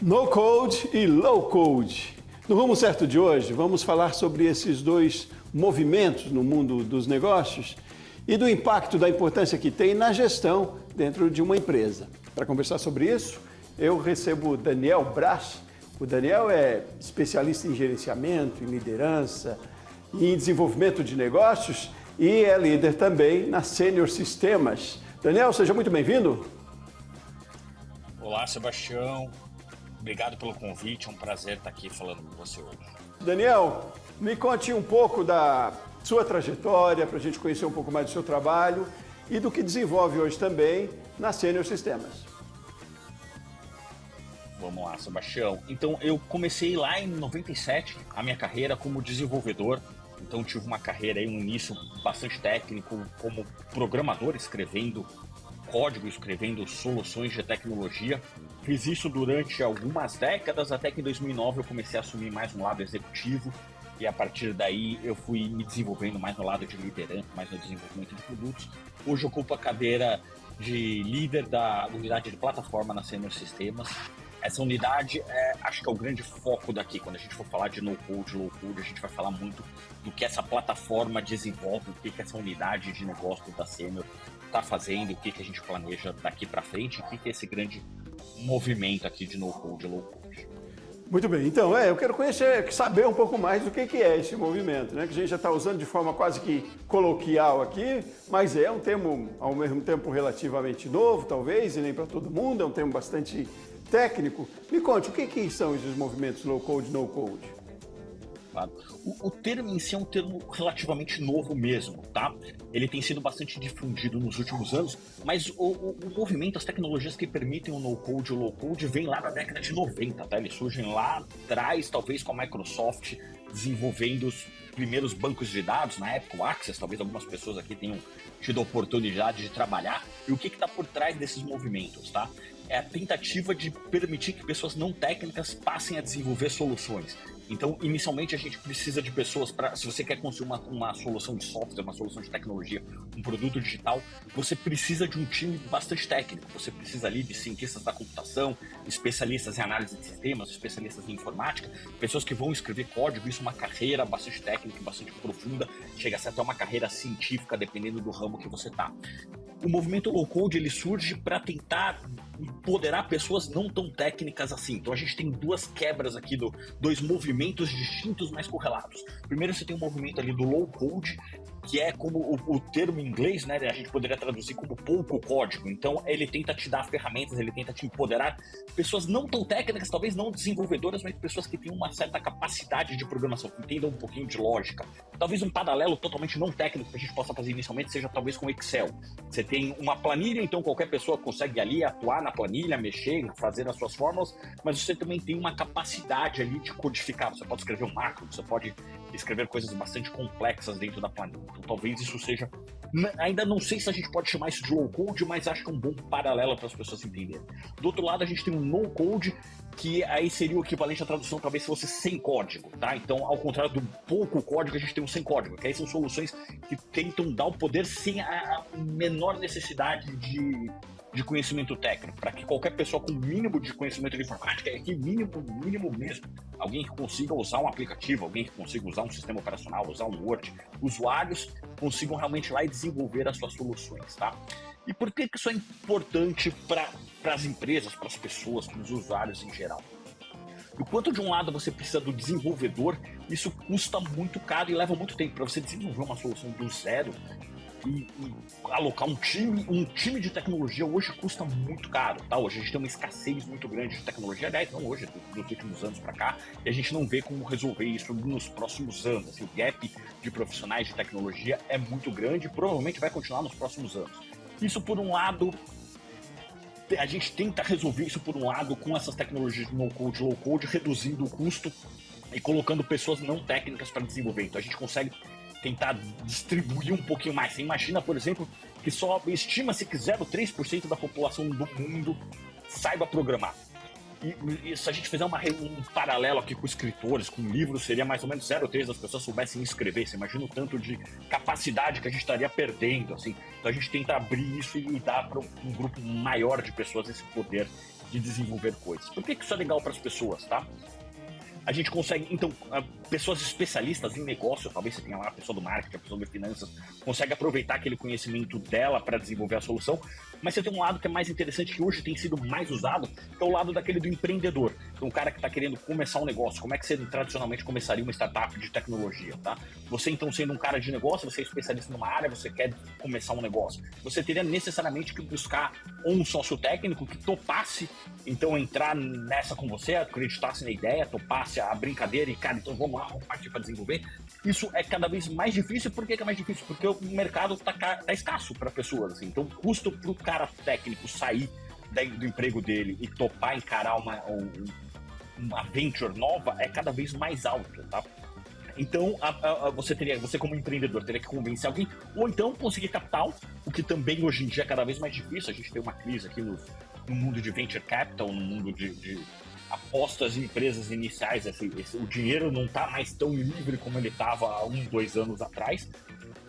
No Code e Low Code. No Rumo Certo de hoje, vamos falar sobre esses dois movimentos no mundo dos negócios e do impacto, da importância que tem na gestão dentro de uma empresa. Para conversar sobre isso, eu recebo o Daniel Brás. O Daniel é especialista em gerenciamento, em liderança e em desenvolvimento de negócios e é líder também na Senior Sistemas. Daniel, seja muito bem-vindo. Olá, Sebastião. Obrigado pelo convite, é um prazer estar aqui falando com você hoje. Daniel, me conte um pouco da sua trajetória, para a gente conhecer um pouco mais do seu trabalho e do que desenvolve hoje também na Senior Sistemas. Vamos lá, Sebastião. Então, eu comecei lá em 97 a minha carreira como desenvolvedor. Então, tive uma carreira aí, um início bastante técnico como programador, escrevendo código, escrevendo soluções de tecnologia. Fiz isso durante algumas décadas, até que em 2009 eu comecei a assumir mais um lado executivo e a partir daí eu fui me desenvolvendo mais no lado de liderança, mais no desenvolvimento de produtos. Hoje eu ocupo a cadeira de líder da unidade de plataforma na Senior Sistemas. Essa unidade acho que é o grande foco daqui. Quando a gente for falar de no-code, low-code, a gente vai falar muito do que essa plataforma desenvolve, o que essa unidade de negócio da Senior está fazendo, o que a gente planeja daqui para frente, o que é esse grande movimento aqui de no-code, low-code. Muito bem, então eu quero saber um pouco mais do que é esse movimento, né? Que a gente já está usando de forma quase que coloquial aqui, mas é um termo ao mesmo tempo relativamente novo, talvez, e nem para todo mundo, é um termo bastante técnico. Me conte, o que são esses movimentos low-code, no-code? O termo em si é um termo relativamente novo mesmo, tá? Ele tem sido bastante difundido nos últimos anos, mas o movimento, as tecnologias que permitem o no-code e o low-code vem lá da década de 90, tá? Eles surgem lá atrás, talvez com a Microsoft desenvolvendo os primeiros bancos de dados, na época o Access, talvez algumas pessoas aqui tenham tido a oportunidade de trabalhar. E o que está por trás desses movimentos, tá? É a tentativa de permitir que pessoas não técnicas passem a desenvolver soluções. Então, inicialmente, a gente precisa de pessoas para... Se você quer construir uma solução de software, uma solução de tecnologia, um produto digital, você precisa de um time bastante técnico. Você precisa ali de cientistas da computação, especialistas em análise de sistemas, especialistas em informática, pessoas que vão escrever código. Isso é uma carreira bastante técnica, bastante profunda. Chega a ser até uma carreira científica, dependendo do ramo que você está. O movimento low-code ele surge para tentar empoderar pessoas não tão técnicas assim. Então a gente tem duas quebras aqui, dois movimentos distintos, mas correlatos. Primeiro você tem um movimento ali do low-code, que é como o termo em inglês, né? A gente poderia traduzir como pouco código. Então ele tenta te dar ferramentas, ele tenta te empoderar. Pessoas não tão técnicas, talvez não desenvolvedoras, mas pessoas que têm uma certa capacidade de programação, que entendam um pouquinho de lógica. Talvez um paralelo totalmente não técnico que a gente possa fazer inicialmente seja talvez com Excel. Você tem uma planilha, então qualquer pessoa consegue ali atuar na planilha, mexer, fazer as suas fórmulas, mas você também tem uma capacidade ali de codificar. Você pode escrever um macro, você pode escrever coisas bastante complexas dentro da planilha. Então talvez isso seja... Ainda não sei se a gente pode chamar isso de low code, mas acho que é um bom paralelo para as pessoas entenderem. Do outro lado, a gente tem um no code, que aí seria o equivalente à tradução, talvez fosse sem código, tá? Então, ao contrário do pouco código, a gente tem um sem código, que aí são soluções que tentam dar o poder sem a menor necessidade de conhecimento técnico, para que qualquer pessoa com mínimo de conhecimento de informática, aqui mínimo mesmo, alguém que consiga usar um aplicativo, alguém que consiga usar um sistema operacional, usar um Word, usuários consigam realmente ir lá e desenvolver as suas soluções, tá? E por que isso é importante para as empresas, para as pessoas, para os usuários em geral? Enquanto de um lado você precisa do desenvolvedor, isso custa muito caro e leva muito tempo. Para você desenvolver uma solução do zero e alocar um time de tecnologia hoje custa muito caro, tá? Hoje a gente tem uma escassez muito grande de tecnologia, aliás, não hoje, dos últimos anos para cá, e a gente não vê como resolver isso nos próximos anos. Assim, o gap de profissionais de tecnologia é muito grande e provavelmente vai continuar nos próximos anos. Isso, por um lado, a gente tenta resolver isso, por um lado, com essas tecnologias de no-code, low-code, reduzindo o custo e colocando pessoas não técnicas para desenvolver. Então a gente consegue tentar distribuir um pouquinho mais. Você imagina, por exemplo, que só estima-se que 0,3% da população do mundo saiba programar. E se a gente fizer um paralelo aqui com escritores, com livros, seria mais ou menos 0,3% das pessoas soubessem escrever. Você imagina o tanto de capacidade que a gente estaria perdendo, assim. Então a gente tenta abrir isso e dar para um grupo maior de pessoas esse poder de desenvolver coisas. Por que isso é legal para as pessoas, tá? A gente consegue, então, pessoas especialistas em negócio, talvez você tenha lá a pessoa do marketing, a pessoa de finanças, consegue aproveitar aquele conhecimento dela para desenvolver a solução, mas você tem um lado que é mais interessante, que hoje tem sido mais usado, que é o lado daquele do empreendedor. Então, o cara que está querendo começar um negócio, como é que você tradicionalmente começaria uma startup de tecnologia, tá? Você, então, sendo um cara de negócio, você é especialista numa área, você quer começar um negócio. Você teria necessariamente que buscar um sócio técnico que topasse, então, entrar nessa com você, acreditasse na ideia, topasse a brincadeira e, cara, então vamos lá, vamos partir para desenvolver. Isso é cada vez mais difícil. Por que é mais difícil? Porque o mercado tá escasso para pessoas, assim. Então, o custo para o cara técnico sair do emprego dele e topar encarar uma venture nova é cada vez mais alto, tá? Então, você como empreendedor teria que convencer alguém, ou então conseguir capital, o que também hoje em dia é cada vez mais difícil. A gente tem uma crise aqui no mundo de venture capital, no mundo de apostas em empresas iniciais. O dinheiro não está mais tão livre como ele estava há 2 anos atrás.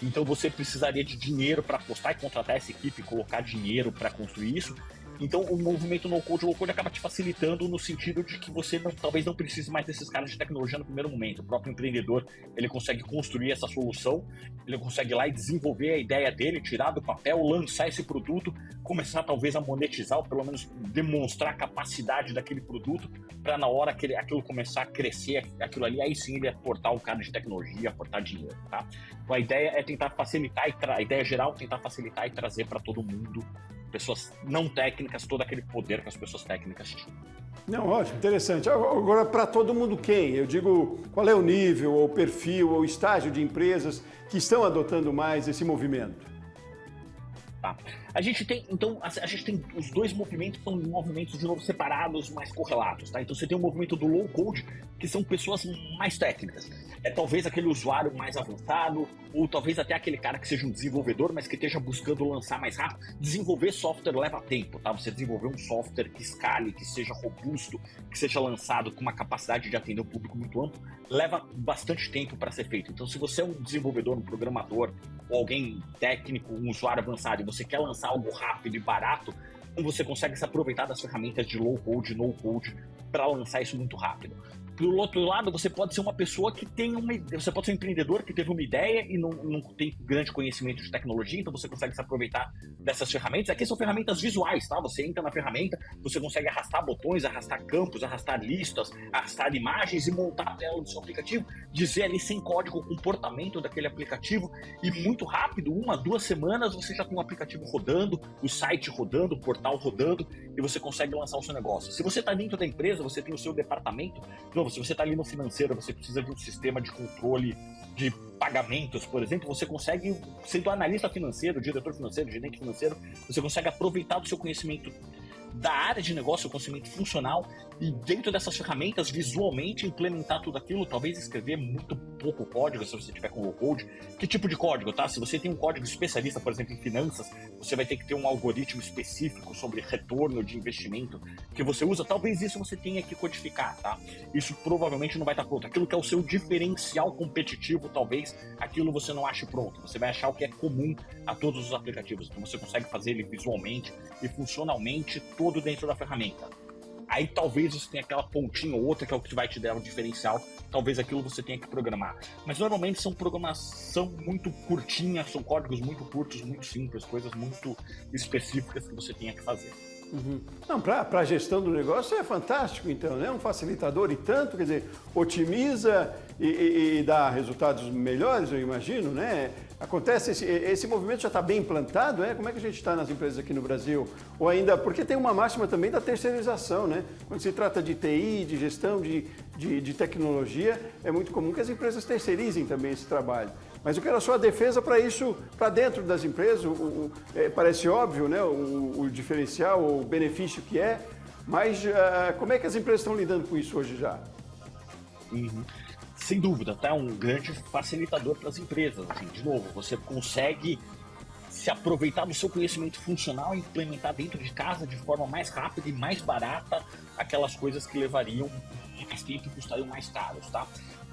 Então você precisaria de dinheiro para apostar e contratar essa equipe, colocar dinheiro para construir isso. Então o movimento no-code, low-code acaba te facilitando no sentido de que você talvez não precise mais desses caras de tecnologia no primeiro momento. O próprio empreendedor, ele consegue construir essa solução, ele consegue ir lá e desenvolver a ideia dele, tirar do papel, lançar esse produto, começar talvez a monetizar, ou pelo menos demonstrar a capacidade daquele produto, para na hora que aquilo começar a crescer, aquilo ali, aí sim ele aportar um cara de tecnologia, aportar dinheiro, tá? Então a ideia é tentar facilitar, a ideia geral é tentar facilitar e trazer para todo mundo, pessoas não técnicas, todo aquele poder que as pessoas técnicas tinham. Não, ótimo, interessante. Agora, para todo mundo quem? Eu digo, qual é o nível, ou perfil, ou estágio de empresas que estão adotando mais esse movimento? Tá. A gente tem os dois movimentos, são movimentos de novo separados, mas correlatos, tá? Então você tem o movimento do low code, que são pessoas mais técnicas. É talvez aquele usuário mais avançado, ou talvez até aquele cara que seja um desenvolvedor, mas que esteja buscando lançar mais rápido. Desenvolver software leva tempo, tá? Você desenvolver um software que escale, que seja robusto, que seja lançado com uma capacidade de atender um público muito amplo, leva bastante tempo para ser feito. Então, se você é um desenvolvedor, um programador, ou alguém técnico, um usuário avançado, e você quer lançar algo rápido e barato, então você consegue se aproveitar das ferramentas de low code, no code, para lançar isso muito rápido. Do outro lado, você pode ser uma pessoa que tem você pode ser um empreendedor que teve uma ideia e não tem grande conhecimento de tecnologia, então você consegue se aproveitar dessas ferramentas. Aqui são ferramentas visuais, tá? Você entra na ferramenta, você consegue arrastar botões, arrastar campos, arrastar listas, arrastar imagens e montar a tela do seu aplicativo, dizer ali sem código o comportamento daquele aplicativo, e muito rápido, 1 a 2 semanas, você já tem um aplicativo rodando, o site rodando, o portal rodando, e você consegue lançar o seu negócio. Se você está dentro da empresa, você tem o seu departamento. Se você está ali no financeiro, você precisa de um sistema de controle de pagamentos, por exemplo, você consegue, sendo analista financeiro, diretor financeiro, gerente financeiro, você consegue aproveitar do seu conhecimento da área de negócio, o conhecimento funcional, e dentro dessas ferramentas, visualmente implementar tudo aquilo, talvez escrever muito pouco código, se você tiver com low code. Que tipo de código, tá? Se você tem um código especialista, por exemplo, em finanças, você vai ter que ter um algoritmo específico sobre retorno de investimento que você usa, talvez isso você tenha que codificar, tá? Isso provavelmente não vai estar pronto. Aquilo que é o seu diferencial competitivo, talvez aquilo você não ache pronto. Você vai achar o que é comum a todos os aplicativos. Então você consegue fazer ele visualmente e funcionalmente todo dentro da ferramenta. Aí talvez você tenha aquela pontinha ou outra que é o que vai te dar um diferencial, talvez aquilo você tenha que programar. Mas normalmente são programação muito curtinha, são códigos muito curtos, muito simples, coisas muito específicas que você tenha que fazer. Uhum. Não, para a gestão do negócio é fantástico, então, né? Um facilitador e tanto, quer dizer, otimiza e dá resultados melhores, eu imagino, né? Acontece, esse movimento já está bem implantado, é? Como é que a gente está nas empresas aqui no Brasil? Ou ainda, porque tem uma máxima também da terceirização, né? Quando se trata de TI, de gestão de tecnologia, é muito comum que as empresas terceirizem também esse trabalho. Mas eu quero a sua defesa para isso, para dentro das empresas. Parece óbvio, né, o diferencial, o benefício que é, mas como é que as empresas estão lidando com isso hoje já? Uhum. Sem dúvida, tá? É um grande facilitador para as empresas. Assim, de novo, você consegue se aproveitar do seu conhecimento funcional e implementar dentro de casa de forma mais rápida e mais barata aquelas coisas que levariam mais tempo e custariam mais caros, tá?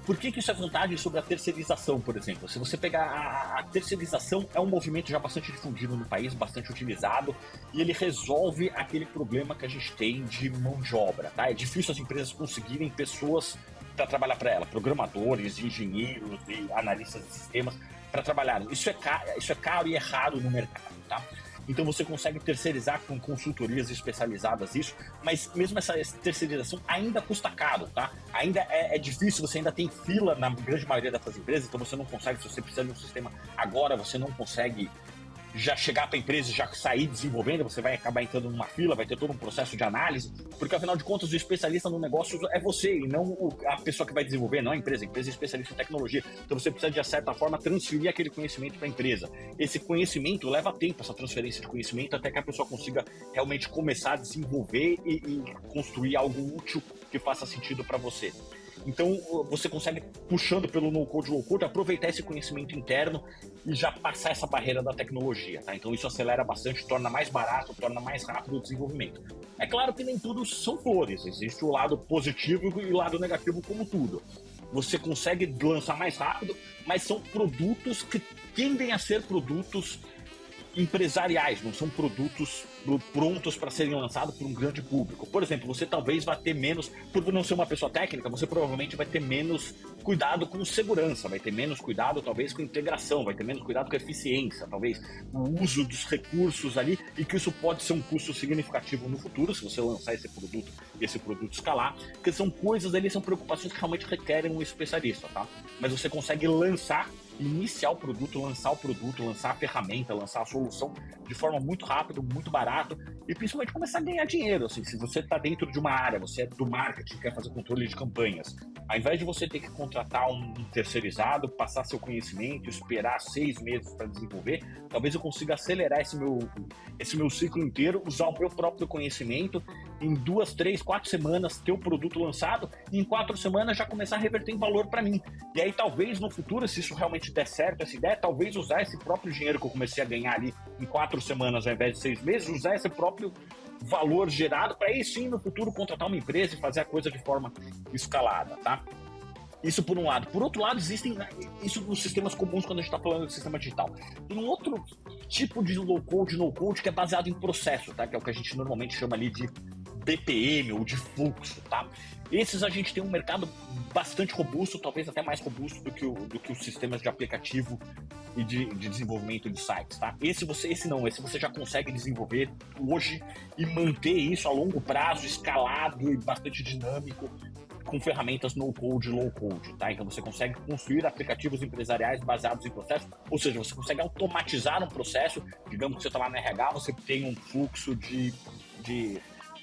Por que isso é vantagem sobre a terceirização, por exemplo? Se você pegar a terceirização, é um movimento já bastante difundido no país, bastante utilizado, e ele resolve aquele problema que a gente tem de mão de obra, tá? É difícil as empresas conseguirem pessoas para trabalhar para ela, programadores, engenheiros e analistas de sistemas para trabalhar. Isso é caro e é raro no mercado, tá? Então você consegue terceirizar com consultorias especializadas isso, mas mesmo essa terceirização ainda custa caro, tá? Ainda é difícil, você ainda tem fila na grande maioria dessas empresas, então você não consegue, se você precisa de um sistema agora, você não consegue já chegar para a empresa e já sair desenvolvendo, você vai acabar entrando numa fila, vai ter todo um processo de análise, porque afinal de contas o especialista no negócio é você e não a pessoa que vai desenvolver, não a empresa é especialista em tecnologia, então você precisa de certa forma transferir aquele conhecimento para a empresa. Esse conhecimento leva tempo, essa transferência de conhecimento, até que a pessoa consiga realmente começar a desenvolver e construir algo útil que faça sentido para você. Então, você consegue, puxando pelo no-code, low-code, aproveitar esse conhecimento interno e já passar essa barreira da tecnologia, tá? Então, isso acelera bastante, torna mais barato, torna mais rápido o desenvolvimento. É claro que nem tudo são flores, existe o lado positivo e o lado negativo como tudo. Você consegue lançar mais rápido, mas são produtos que tendem a ser produtos empresariais, não são produtos prontos para serem lançados por um grande público. Por exemplo, você talvez vai ter menos, por não ser uma pessoa técnica, você provavelmente vai ter menos cuidado com segurança, vai ter menos cuidado talvez com integração, vai ter menos cuidado com eficiência, talvez o uso dos recursos ali, e que isso pode ser um custo significativo no futuro, se você lançar esse produto e esse produto escalar, porque são coisas ali, são preocupações que realmente requerem um especialista, tá? Mas você consegue iniciar o produto, lançar a ferramenta, lançar a solução de forma muito rápida, muito barato e principalmente começar a ganhar dinheiro. Assim, se você está dentro de uma área, você é do marketing, quer fazer controle de campanhas, ao invés de você ter que contratar um terceirizado, passar seu conhecimento, esperar 6 meses para desenvolver, talvez eu consiga acelerar esse meu ciclo inteiro, usar o meu próprio conhecimento, em 2, 3, 4 semanas ter o produto lançado e em 4 semanas já começar a reverter em valor para mim. E aí talvez no futuro, se isso realmente der certo, essa ideia, talvez usar esse próprio dinheiro que eu comecei a ganhar ali em 4 semanas ao invés de 6 meses, usar esse próprio valor gerado para aí sim no futuro contratar uma empresa e fazer a coisa de forma escalada, tá? Isso por um lado. Por outro lado, existem isso nos sistemas comuns quando a gente está falando de sistema digital. Tem um outro tipo de low-code, no-code que é baseado em processo, tá? Que é o que a gente normalmente chama ali de BPM ou de fluxo, tá? Esses a gente tem um mercado bastante robusto, talvez até mais robusto do que os sistemas de aplicativo e de desenvolvimento de sites, tá? Esse você já consegue desenvolver hoje e manter isso a longo prazo, escalado e bastante dinâmico, com ferramentas no-code e low-code, tá? Então você consegue construir aplicativos empresariais baseados em processos, ou seja, você consegue automatizar um processo, digamos que você está lá no RH, você tem um fluxo de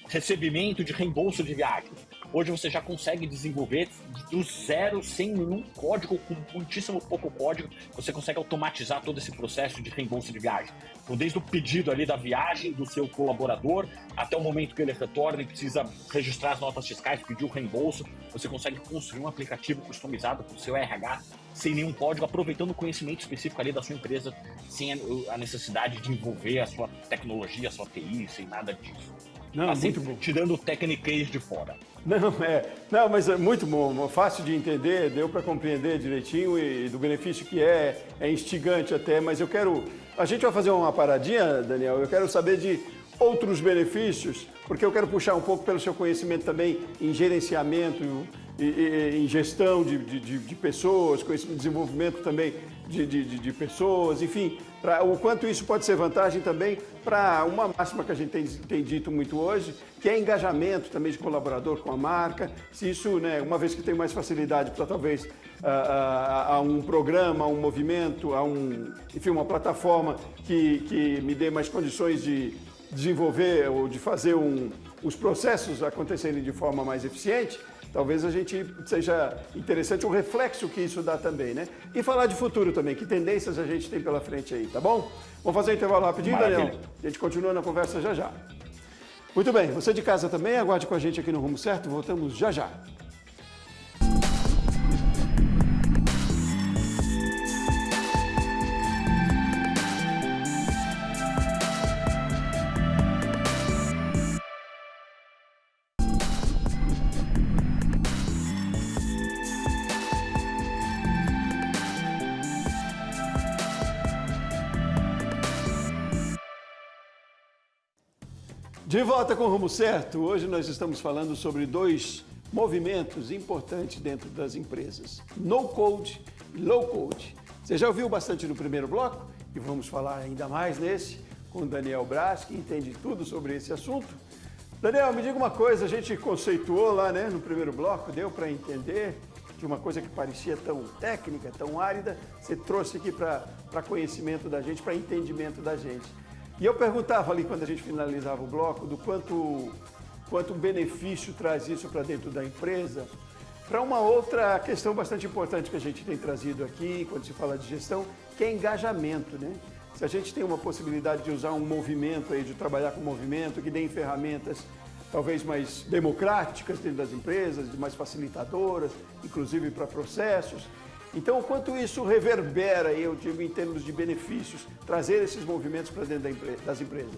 recebimento de reembolso de viagem. Hoje você já consegue desenvolver do zero, sem nenhum código, com muitíssimo pouco código, você consegue automatizar todo esse processo de reembolso de viagem. Então, desde o pedido ali da viagem do seu colaborador, até o momento que ele retorna e precisa registrar as notas fiscais, pedir o reembolso, você consegue construir um aplicativo customizado para o seu RH, sem nenhum código, aproveitando o conhecimento específico ali da sua empresa, sem a necessidade de envolver a sua tecnologia, a sua TI, sem nada disso. Não, assim, muito bom. Tirando o Technicase de fora. Não, mas é muito bom, fácil de entender, deu para compreender direitinho e do benefício que é instigante até, mas a gente vai fazer uma paradinha, Daniel, eu quero saber de outros benefícios, porque eu quero puxar um pouco pelo seu conhecimento também em gerenciamento e em gestão de pessoas, conhecimento, desenvolvimento também de pessoas, enfim, o quanto isso pode ser vantagem também para uma máxima que a gente tem dito muito hoje, que é engajamento também de colaborador com a marca. Se isso, né, uma vez que tem mais facilidade para talvez a um programa, a um movimento, enfim, uma plataforma que me dê mais condições de desenvolver ou de fazer os processos acontecerem de forma mais eficiente, talvez a gente seja interessante o reflexo que isso dá também, né? E falar de futuro também, que tendências a gente tem pela frente aí, tá bom? Vamos fazer um intervalo rapidinho, Maravilha. Daniel? A gente continua na conversa já já. Muito bem, você de casa também, aguarde com a gente aqui no Rumo Certo, voltamos já já. De volta com o Rumo Certo, hoje nós estamos falando sobre dois movimentos importantes dentro das empresas, no-code e low-code. Você já ouviu bastante no primeiro bloco e vamos falar ainda mais nesse com o Daniel Braz, que entende tudo sobre esse assunto. Daniel, me diga uma coisa, a gente conceituou lá, né, no primeiro bloco, deu para entender de uma coisa que parecia tão técnica, tão árida, você trouxe aqui para conhecimento da gente, para entendimento da gente. E eu perguntava ali, quando a gente finalizava o bloco, do quanto benefício traz isso para dentro da empresa, para uma outra questão bastante importante que a gente tem trazido aqui, quando se fala de gestão, que é engajamento, né? Se a gente tem uma possibilidade de usar um movimento aí, de trabalhar com movimento, que dê ferramentas talvez mais democráticas dentro das empresas, mais facilitadoras, inclusive para processos. Então, o quanto isso reverbera, eu digo, em termos de benefícios, trazer esses movimentos para dentro das empresas?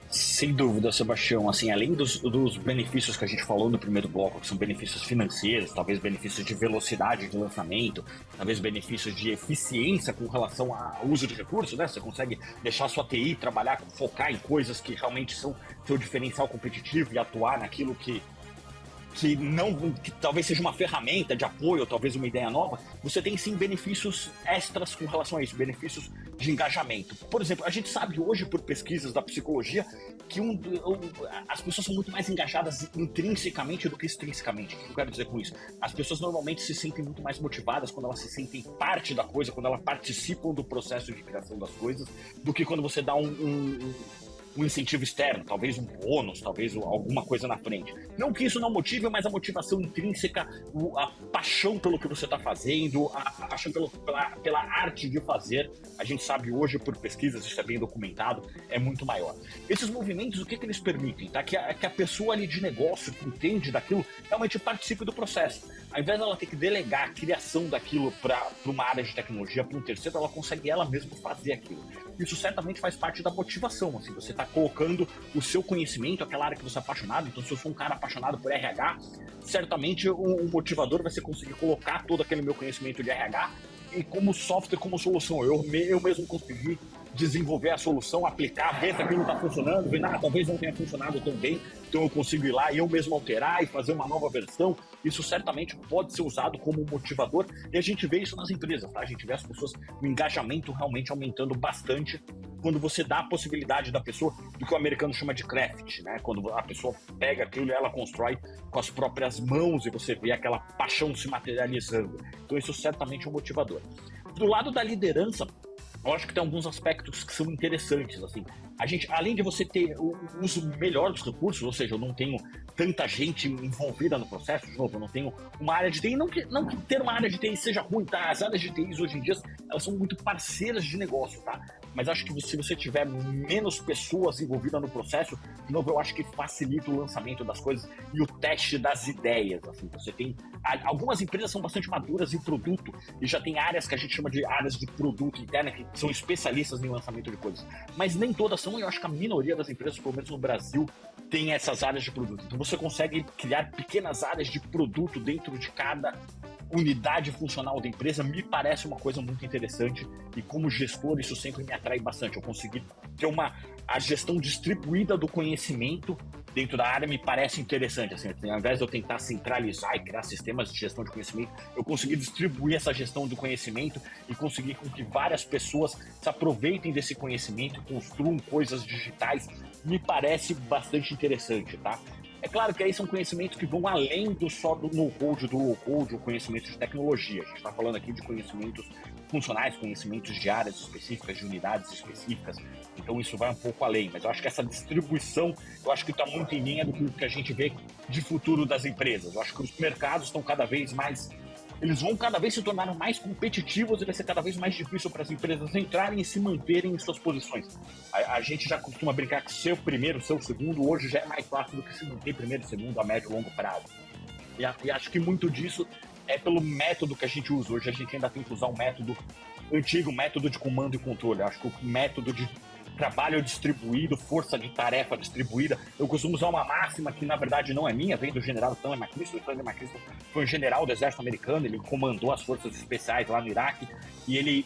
Sem dúvida, Sebastião. Assim, além dos benefícios que a gente falou no primeiro bloco, que são benefícios financeiros, talvez benefícios de velocidade de lançamento, talvez benefícios de eficiência com relação ao uso de recursos, né? Você consegue deixar a sua TI trabalhar, focar em coisas que realmente são seu diferencial competitivo e atuar naquilo que talvez seja uma ferramenta de apoio, ou talvez uma ideia nova. Você tem sim benefícios extras com relação a isso, benefícios de engajamento. Por exemplo, a gente sabe hoje, por pesquisas da psicologia, que as pessoas são muito mais engajadas intrinsecamente do que extrinsecamente. O que eu quero dizer com isso? As pessoas normalmente se sentem muito mais motivadas quando elas se sentem parte da coisa, quando elas participam do processo de criação das coisas, do que quando você dá um incentivo externo, talvez um bônus, talvez alguma coisa na frente. Não que isso não motive, mas a motivação intrínseca, a paixão pelo que você está fazendo, a paixão pela arte de fazer, a gente sabe hoje por pesquisas, isso é bem documentado, é muito maior. Esses movimentos, o que eles permitem? Tá? Que a pessoa ali de negócio, que entende daquilo, realmente participe do processo. Ao invés dela ter que delegar a criação daquilo para uma área de tecnologia, para um terceiro, ela consegue ela mesma fazer aquilo. Isso certamente faz parte da motivação, assim, você está colocando o seu conhecimento, aquela área que você é apaixonado. Então, se eu sou um cara apaixonado por RH, certamente o motivador vai ser conseguir colocar todo aquele meu conhecimento de RH e como software, como solução. Eu mesmo consegui desenvolver a solução, aplicar, ver se aquilo está funcionando, ver, talvez não tenha funcionado tão bem, então eu consigo ir lá e eu mesmo alterar e fazer uma nova versão. Isso certamente pode ser usado como motivador e a gente vê isso nas empresas, tá? A gente vê as pessoas, o engajamento realmente aumentando bastante quando você dá a possibilidade da pessoa, do que o americano chama de craft, né? Quando a pessoa pega aquilo e ela constrói com as próprias mãos e você vê aquela paixão se materializando. Então isso certamente é um motivador. Do lado da liderança, eu acho que tem alguns aspectos que são interessantes, assim. A gente, além de você ter o uso melhor dos recursos, ou seja, eu não tenho tanta gente envolvida no processo, de novo, eu não tenho uma área de TI, não que ter uma área de TI seja ruim, tá? As áreas de TI hoje em dia, elas são muito parceiras de negócio, tá? Mas acho que se você tiver menos pessoas envolvidas no processo, de novo, eu acho que facilita o lançamento das coisas e o teste das ideias, assim. Você tem, algumas empresas são bastante maduras em produto e já tem áreas que a gente chama de áreas de produto interna, que são especialistas em lançamento de coisas, mas nem todas são, e eu acho que a minoria das empresas, pelo menos no Brasil, tem essas áreas de produto. Então você consegue criar pequenas áreas de produto dentro de cada unidade funcional da empresa. Me parece uma coisa muito interessante e como gestor isso sempre me atrai bastante. Eu consegui ter a gestão distribuída do conhecimento dentro da área me parece interessante, assim, ao invés de eu tentar centralizar e criar sistemas de gestão de conhecimento, eu consegui distribuir essa gestão do conhecimento e conseguir com que várias pessoas se aproveitem desse conhecimento e construam coisas digitais, me parece bastante interessante, tá? É claro que aí são conhecimentos que vão além do no-code, do low-code, ou conhecimentos de tecnologia. A gente está falando aqui de conhecimentos funcionais, conhecimentos de áreas específicas, de unidades específicas. Então isso vai um pouco além. Mas eu acho que essa distribuição, eu acho que está muito em linha do que a gente vê de futuro das empresas. Eu acho que os mercados estão cada vez mais... Eles vão cada vez se tornar mais competitivos e vai ser cada vez mais difícil para as empresas entrarem e se manterem em suas posições. A gente já costuma brincar que ser o primeiro, ser o segundo, hoje já é mais fácil do que se manter primeiro, segundo, a médio e longo prazo. E acho que muito disso é pelo método que a gente usa. Hoje a gente ainda tem que usar um método antigo, método de comando e controle. Eu acho que o método de trabalho distribuído, força de tarefa distribuída. Eu costumo usar uma máxima que, na verdade, não é minha, vem do general Stanley McChrystal. O Stanley McChrystal foi um general do exército americano, ele comandou as forças especiais lá no Iraque, e ele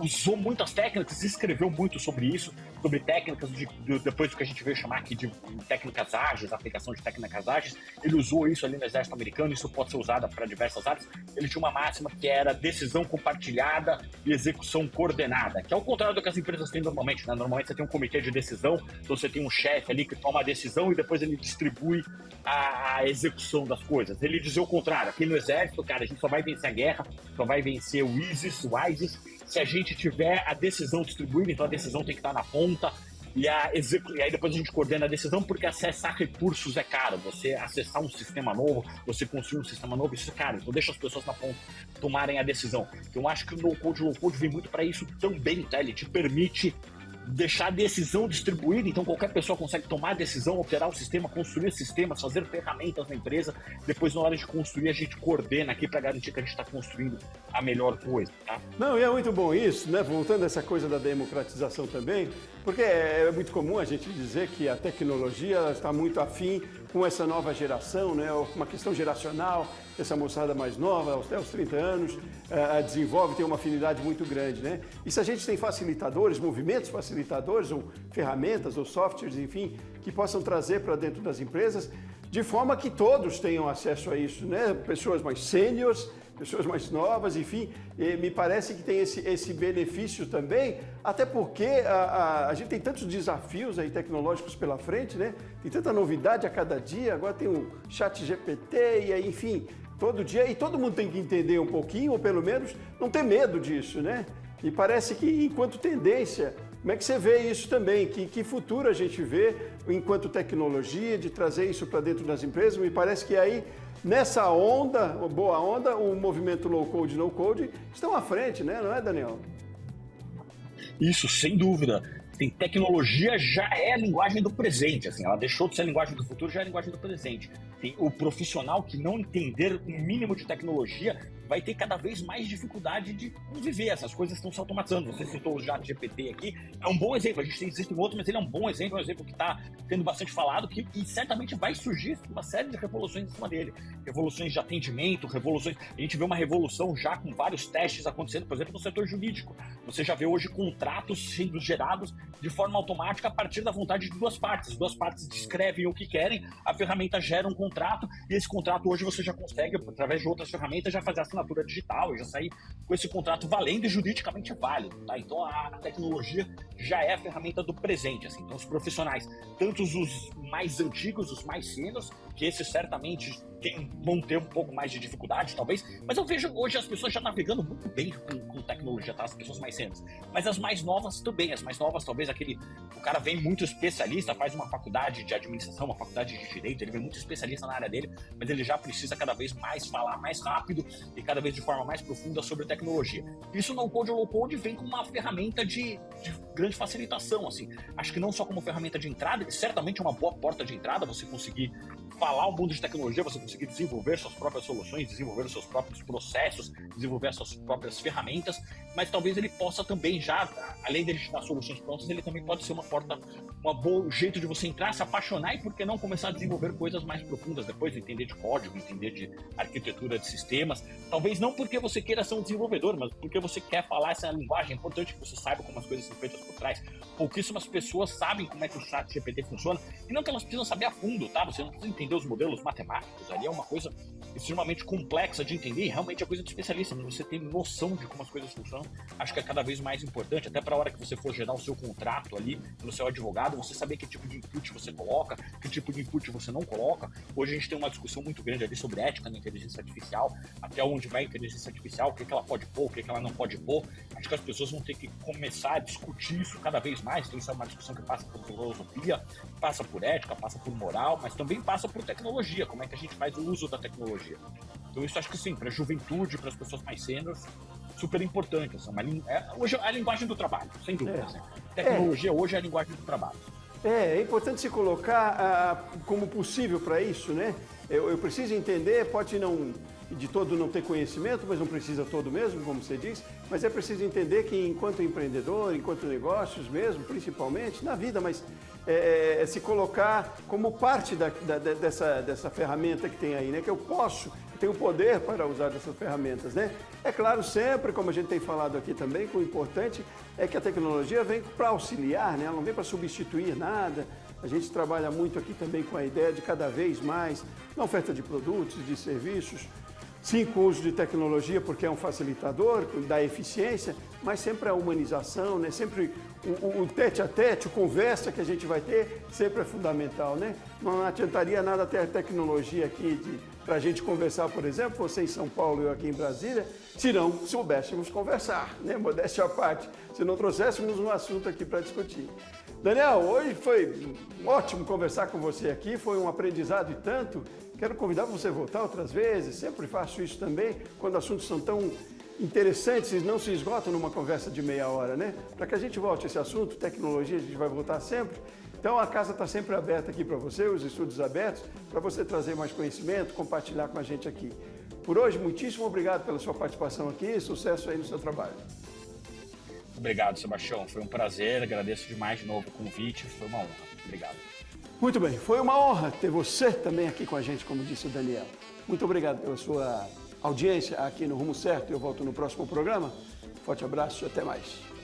usou muitas técnicas, escreveu muito sobre isso, sobre técnicas, depois do que a gente veio chamar aqui de técnicas ágeis, aplicação de técnicas ágeis. Ele usou isso ali no exército americano, isso pode ser usado para diversas áreas. Ele tinha uma máxima que era decisão compartilhada e execução coordenada, que é o contrário do que as empresas têm normalmente, né? Normalmente você tem um comitê de decisão, então você tem um chefe ali que toma a decisão e depois ele distribui a execução das coisas. Ele dizia o contrário, aqui no exército, cara, a gente só vai vencer a guerra, só vai vencer o ISIS, se a gente tiver a decisão distribuída, então a decisão tem que estar na ponta, e aí depois a gente coordena a decisão, porque acessar recursos é caro. Você acessar um sistema novo, você construir um sistema novo, isso é caro. Então deixa as pessoas na ponta tomarem a decisão. Eu acho que o no-code, low-code vem muito para isso também, tá? Ele te permite deixar a decisão distribuída, então qualquer pessoa consegue tomar a decisão, operar o sistema, construir sistemas, fazer ferramentas na empresa. Depois, na hora de construir, a gente coordena aqui para garantir que a gente está construindo a melhor coisa, tá? Não, e é muito bom isso, né? Voltando a essa coisa da democratização também, porque é muito comum a gente dizer que a tecnologia está muito afim com essa nova geração, né? Uma questão geracional, essa moçada mais nova, até os 30 anos, desenvolve, tem uma afinidade muito grande, né? E se a gente tem facilitadores, movimentos facilitadores, ou ferramentas, ou softwares, enfim, que possam trazer para dentro das empresas, de forma que todos tenham acesso a isso, né? Pessoas mais sêniores, pessoas mais novas, enfim, me parece que tem esse benefício também, até porque a gente tem tantos desafios aí tecnológicos pela frente, né? Tem tanta novidade a cada dia, agora tem o ChatGPT, e aí, enfim, todo dia, e todo mundo tem que entender um pouquinho, ou pelo menos não ter medo disso, né? E parece que, enquanto tendência, como é que você vê isso também? Que futuro a gente vê enquanto tecnologia, de trazer isso para dentro das empresas? Me parece que aí, nessa onda, boa onda, o movimento low-code e no-code estão à frente, né? Não é, Daniel? Isso, sem dúvida. Tem tecnologia já é a linguagem do presente, assim, ela deixou de ser a linguagem do futuro, já é a linguagem do presente. Tem o profissional que não entender o mínimo de tecnologia vai ter cada vez mais dificuldade de conviver, essas coisas estão se automatizando. Você citou o ChatGPT aqui, é um bom exemplo, existem outros, mas ele é um bom exemplo, é um exemplo que está sendo bastante falado, e certamente vai surgir uma série de revoluções em cima dele. Revoluções de atendimento, a gente vê uma revolução já com vários testes acontecendo, por exemplo, no setor jurídico. Você já vê hoje contratos sendo gerados de forma automática a partir da vontade de duas partes. As duas partes descrevem o que querem, a ferramenta gera um contrato, e esse contrato hoje você já consegue, através de outras ferramentas, já fazer assinatura digital e já sair com esse contrato valendo e juridicamente válido, tá? Então a tecnologia já é a ferramenta do presente, assim. Então os profissionais, tanto os mais antigos, os mais sêniores, que esses certamente vão ter um pouco mais de dificuldade, talvez, mas eu vejo hoje as pessoas já navegando muito bem com tecnologia, tá? As pessoas mais sêniores. Mas as mais novas também, as mais novas talvez o cara vem muito especialista, faz uma faculdade de administração, uma faculdade de direito, ele vem muito especialista na área dele, mas ele já precisa cada vez mais falar mais rápido e cada vez de forma mais profunda sobre tecnologia. Isso no code ou low code vem com uma ferramenta de grande facilitação, assim. Acho que não só como ferramenta de entrada, certamente é uma boa porta de entrada você conseguir falar o mundo de tecnologia, você conseguir desenvolver suas próprias soluções, desenvolver os seus próprios processos, desenvolver as suas próprias ferramentas, mas talvez ele possa também já, além dele te dar soluções prontas, ele também pode ser uma porta, um bom jeito de você entrar, se apaixonar e, por que não, começar a desenvolver coisas mais profundas depois, entender de código, entender de arquitetura de sistemas. Talvez não porque você queira ser um desenvolvedor, mas porque você quer falar essa linguagem. É importante que você saiba como as coisas são feitas por trás. Pouquíssimas pessoas sabem como é que o ChatGPT funciona, e não que elas precisam saber a fundo, tá? Você não precisa entender os modelos matemáticos, ali é uma coisa extremamente complexa de entender, e realmente é coisa de especialista, mas você tem noção de como as coisas funcionam, acho que é cada vez mais importante, até para a hora que você for gerar o seu contrato ali, no seu advogado, você saber que tipo de input você coloca, que tipo de input você não coloca. Hoje a gente tem uma discussão muito grande ali sobre ética na inteligência artificial, até onde vai a inteligência artificial, o que ela pode pôr, o que ela não pode pôr. Acho que as pessoas vão ter que começar a discutir isso cada vez mais. Então isso é uma discussão que passa por filosofia, passa por ética, passa por moral, mas também passa por tecnologia, como é que a gente faz o uso da tecnologia. Então isso acho que sim, para a juventude, para as pessoas mais sêniores, super importante. Assim, hoje é a linguagem do trabalho, sem dúvida. Assim. Tecnologia hoje é a linguagem do trabalho. É importante se colocar como possível para isso, né? Eu preciso entender, pode não de todo não ter conhecimento, mas não precisa todo mesmo, como você diz, mas é preciso entender que enquanto empreendedor, enquanto negócios mesmo, principalmente, na vida, mas se colocar como parte dessa ferramenta que tem aí, né? Que eu posso tem o poder para usar essas ferramentas, né? É claro, sempre, como a gente tem falado aqui também, que o importante é que a tecnologia vem para auxiliar, né? Ela não vem para substituir nada. A gente trabalha muito aqui também com a ideia de cada vez mais, na oferta de produtos, de serviços, sim, com o uso de tecnologia, porque é um facilitador da eficiência, mas sempre a humanização, né? Sempre o tete-a-tete, a conversa que a gente vai ter, sempre é fundamental, né? Não adiantaria nada ter a tecnologia aqui para a gente conversar, por exemplo, você em São Paulo e eu aqui em Brasília, se não soubéssemos conversar, né? Modéstia à parte, se não trouxéssemos um assunto aqui para discutir. Daniel, hoje foi ótimo conversar com você aqui, foi um aprendizado e tanto. Quero convidar você a voltar outras vezes, sempre faço isso também, quando assuntos são tão interessantes e não se esgotam numa conversa de meia hora, né? Para que a gente volte a esse assunto, tecnologia, a gente vai voltar sempre. Então a casa está sempre aberta aqui para você, os estúdios abertos, para você trazer mais conhecimento, compartilhar com a gente aqui. Por hoje, muitíssimo obrigado pela sua participação aqui e sucesso aí no seu trabalho. Obrigado, Sebastião. Foi um prazer. Agradeço demais de novo o convite. Foi uma honra. Obrigado. Muito bem. Foi uma honra ter você também aqui com a gente, como disse o Daniel. Muito obrigado pela sua audiência aqui no Rumo Certo. Eu volto no próximo programa. Forte abraço e até mais.